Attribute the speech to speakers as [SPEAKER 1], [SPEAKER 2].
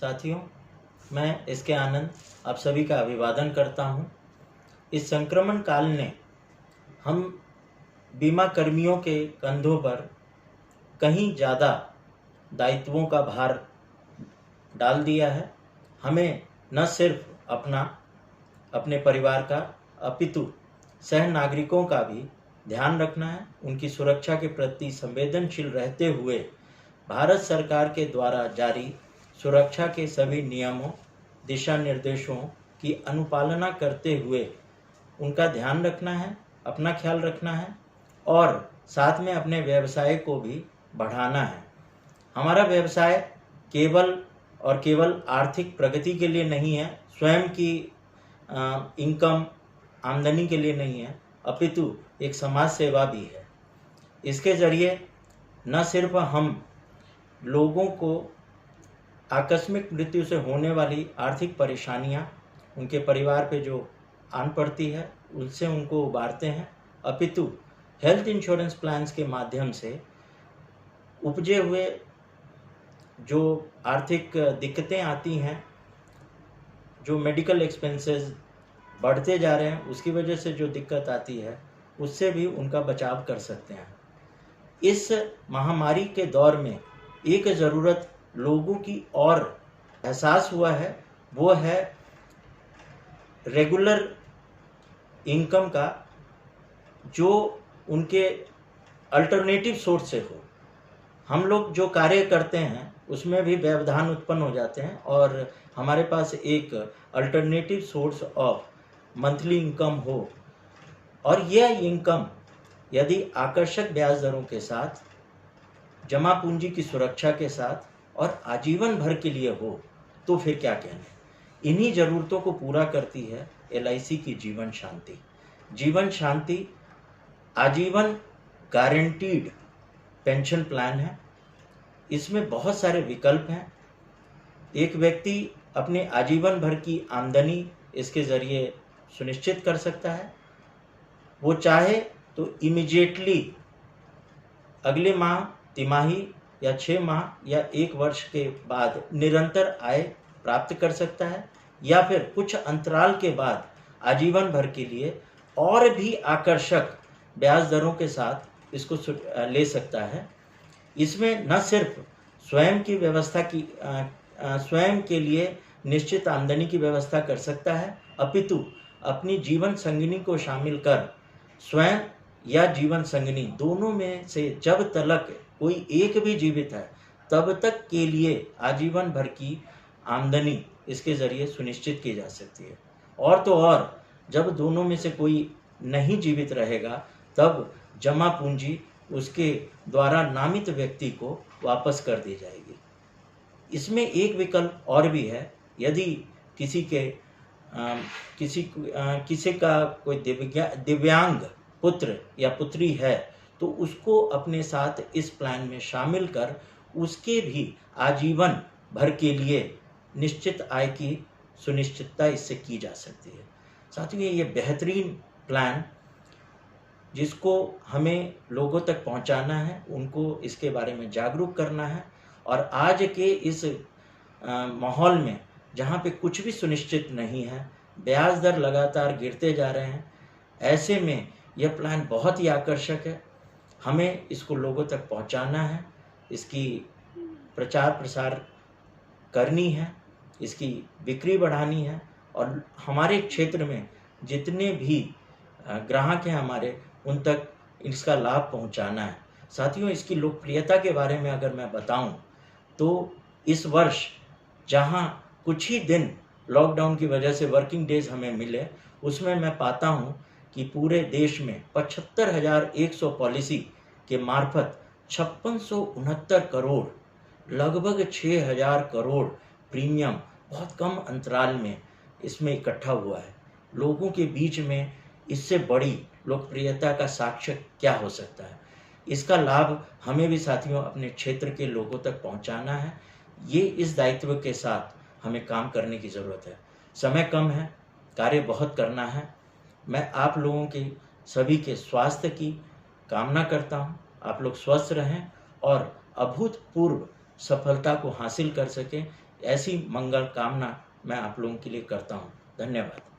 [SPEAKER 1] साथियों, मैं इसके आनंद आप सभी का अभिवादन करता हूं। इस संक्रमण काल ने हम बीमा कर्मियों के कंधों पर कहीं ज़्यादा दायित्वों का भार डाल दिया है। हमें न सिर्फ अपने परिवार का अपितु सह नागरिकों का भी ध्यान रखना है। उनकी सुरक्षा के प्रति संवेदनशील रहते हुए भारत सरकार के द्वारा जारी सुरक्षा के सभी नियमों, दिशा निर्देशों की अनुपालना करते हुए उनका ध्यान रखना है, अपना ख्याल रखना है और साथ में अपने व्यवसाय को भी बढ़ाना है। हमारा व्यवसाय केवल आर्थिक प्रगति के लिए नहीं है, स्वयं की इनकम आमदनी के लिए नहीं है, अपितु एक समाज सेवा भी है। इसके ज़रिए न सिर्फ हम लोगों को आकस्मिक मृत्यु से होने वाली आर्थिक परेशानियां, उनके परिवार पे जो आन पड़ती है, उनसे उनको उबारते हैं, अपितु हेल्थ इंश्योरेंस प्लान्स के माध्यम से उपजे हुए जो आर्थिक दिक्कतें आती हैं, जो मेडिकल एक्सपेंसेस बढ़ते जा रहे हैं, उसकी वजह से जो दिक्कत आती है, उससे भी उनका बचाव कर सकते हैं। इस महामारी के दौर में एक ज़रूरत लोगों की और एहसास हुआ है, वो है रेगुलर इनकम का, जो उनके अल्टरनेटिव सोर्स से हो। हम लोग जो कार्य करते हैं उसमें भी व्यवधान उत्पन्न हो जाते हैं और हमारे पास एक alternative source of monthly income हो, और यह इनकम यदि आकर्षक ब्याज दरों के साथ, जमा पूंजी की सुरक्षा के साथ और आजीवन भर के लिए हो, तो फिर क्या कहने। इन्हीं ज़रूरतों को पूरा करती है LIC की जीवन शांति। जीवन शांति आजीवन गारंटीड पेंशन प्लान है। इसमें बहुत सारे विकल्प हैं। एक व्यक्ति अपने आजीवन भर की आमदनी इसके ज़रिए सुनिश्चित कर सकता है। वो चाहे तो इमीडिएटली अगले माह, तिमाही या 6 माह या 1 वर्ष के बाद निरंतर आय प्राप्त कर सकता है, या फिर कुछ अंतराल के बाद आजीवन भर के लिए और भी आकर्षक ब्याज दरों के साथ इसको ले सकता है। इसमें न सिर्फ स्वयं के लिए निश्चित आमदनी की व्यवस्था कर सकता है, अपितु अपनी जीवन संगिनी को शामिल कर स्वयं या जीवन संगिनी दोनों में से जब तक कोई एक भी जीवित है, तब तक के लिए आजीवन भर की आमदनी इसके ज़रिए सुनिश्चित की जा सकती है। और तो और जब दोनों में से कोई नहीं जीवित रहेगा, तब जमा पूंजी उसके द्वारा नामित व्यक्ति को वापस कर दी जाएगी। इसमें एक विकल्प और भी है। यदि किसी का कोई दिव्यांग पुत्र या पुत्री है, तो उसको अपने साथ इस प्लान में शामिल कर उसके भी आजीवन भर के लिए निश्चित आय की सुनिश्चितता इससे की जा सकती है। साथियों, ये बेहतरीन प्लान जिसको हमें लोगों तक पहुंचाना है, उनको इसके बारे में जागरूक करना है। और आज के इस माहौल में जहाँ पे कुछ भी सुनिश्चित नहीं है, ब्याज दर लगातार गिरते जा रहे हैं, ऐसे में यह प्लान बहुत ही आकर्षक है। हमें इसको लोगों तक पहुंचाना है, इसकी प्रचार प्रसार करनी है, इसकी बिक्री बढ़ानी है और हमारे क्षेत्र में जितने भी ग्राहक हैं हमारे, उन तक इसका लाभ पहुंचाना है। साथियों, इसकी लोकप्रियता के बारे में अगर मैं बताऊं, तो इस वर्ष जहां कुछ ही दिन लॉकडाउन की वजह से वर्किंग डेज हमें मिले, उसमें मैं पाता हूं कि पूरे देश में 75,100 पॉलिसी के मार्फत 5669 करोड़, लगभग 6,000 करोड़ प्रीमियम बहुत कम अंतराल में इसमें इकट्ठा हुआ है। लोगों के बीच में इससे बड़ी लोकप्रियता का साक्ष्य क्या हो सकता है। इसका लाभ हमें भी साथियों अपने क्षेत्र के लोगों तक पहुंचाना है। ये इस दायित्व के साथ हमें काम करने की ज़रूरत है। समय कम है, कार्य बहुत करना है। मैं आप लोगों के सभी के स्वास्थ्य की कामना करता हूं। आप लोग स्वस्थ रहें और अभूतपूर्व सफलता को हासिल कर सकें, ऐसी मंगल कामना मैं आप लोगों के लिए करता हूँ। धन्यवाद।